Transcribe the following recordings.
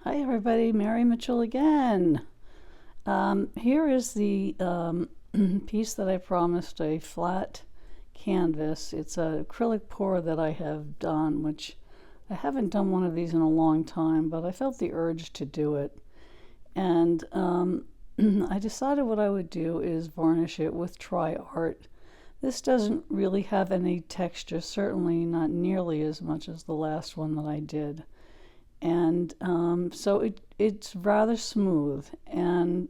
Hi everybody, Mary Mitchell again. Here is the piece that I promised, a flat canvas. It's an acrylic pour that I have done, which I haven't done one of these in a long time, but I felt the urge to do it. And I decided what I would do is varnish it with Tri-Art. This doesn't really have any texture, certainly not nearly as much as the last one that I did. And so it's rather smooth, and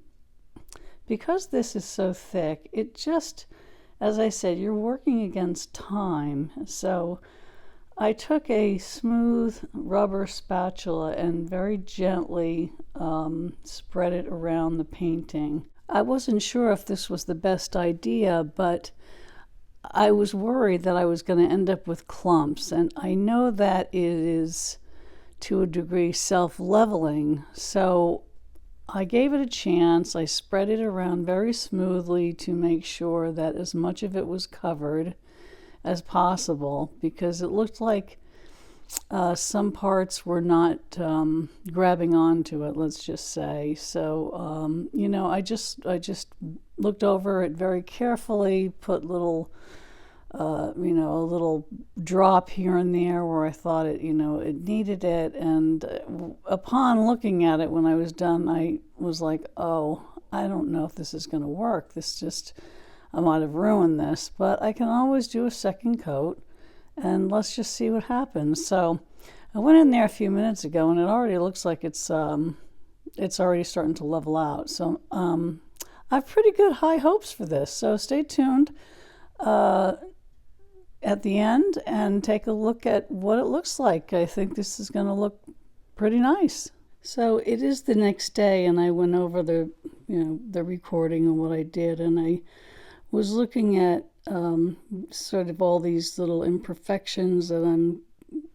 because this is so thick, it just, as I said, you're working against time. So I took a smooth rubber spatula and very gently spread it around the painting. I wasn't sure if this was the best idea, but I was worried that I was going to end up with clumps, and I know that it is to a degree self-leveling, so I gave it a chance. I spread it around very smoothly to make sure that as much of it was covered as possible, because it looked like some parts were not grabbing onto it, let's just say. So I just looked over it very carefully, put little a little drop here and there where I thought it needed it. And upon looking at it when I was done, I was like, oh, I don't know if this is going to work. I might have ruined this, but I can always do a second coat and let's just see what happens. So I went in there a few minutes ago and it already looks like it's already starting to level out. So I have pretty good high hopes for this. So stay tuned at the end and take a look at what it looks like. I think this is going to look pretty nice. So it is the next day, and I went over the recording and what I did, and I was looking at sort of all these little imperfections that I'm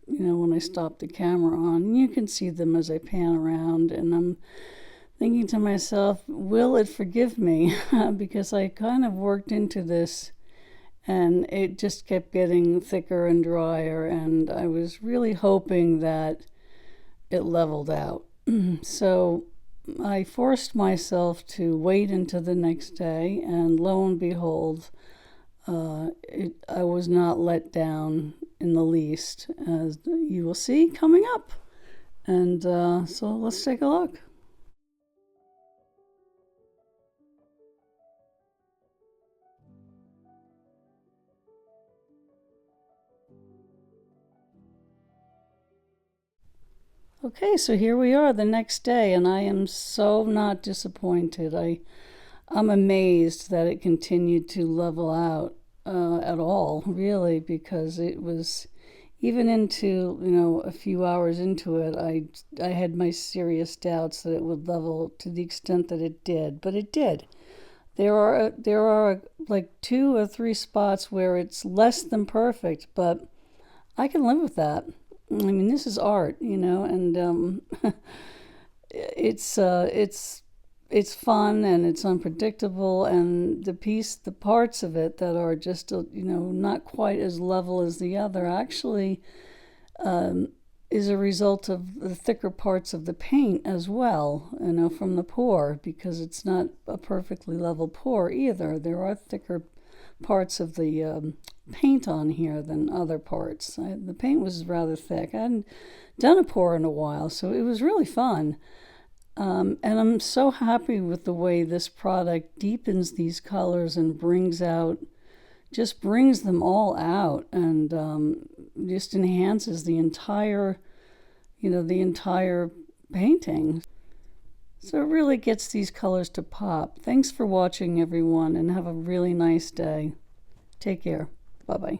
when I stop the camera on. And you can see them as I pan around, and I'm thinking to myself, will it forgive me? Because I kind of worked into this and it just kept getting thicker and drier, and I was really hoping that it leveled out. So I forced myself to wait until the next day, and lo and behold, I was not let down in the least, as you will see coming up. And so let's take a look. Okay, so here we are the next day, and I am so not disappointed. I'm amazed that it continued to level out at all, really, because it was, even into, a few hours into it, I had my serious doubts that it would level to the extent that it did, but it did. There are like 2 or 3 spots where it's less than perfect, but I can live with that. I mean, this is art, and it's fun and it's unpredictable, and the parts of it that are just not quite as level as the other actually is a result of the thicker parts of the paint as well, from the pour, because it's not a perfectly level pour either. There are thicker parts of the paint on here than other parts. The paint was rather thick. I hadn't done a pour in a while, so it was really fun. And I'm so happy with the way this product deepens these colors and brings them all out, and just enhances the entire painting. So it really gets these colors to pop. Thanks for watching, everyone, and have a really nice day. Take care. Bye-bye.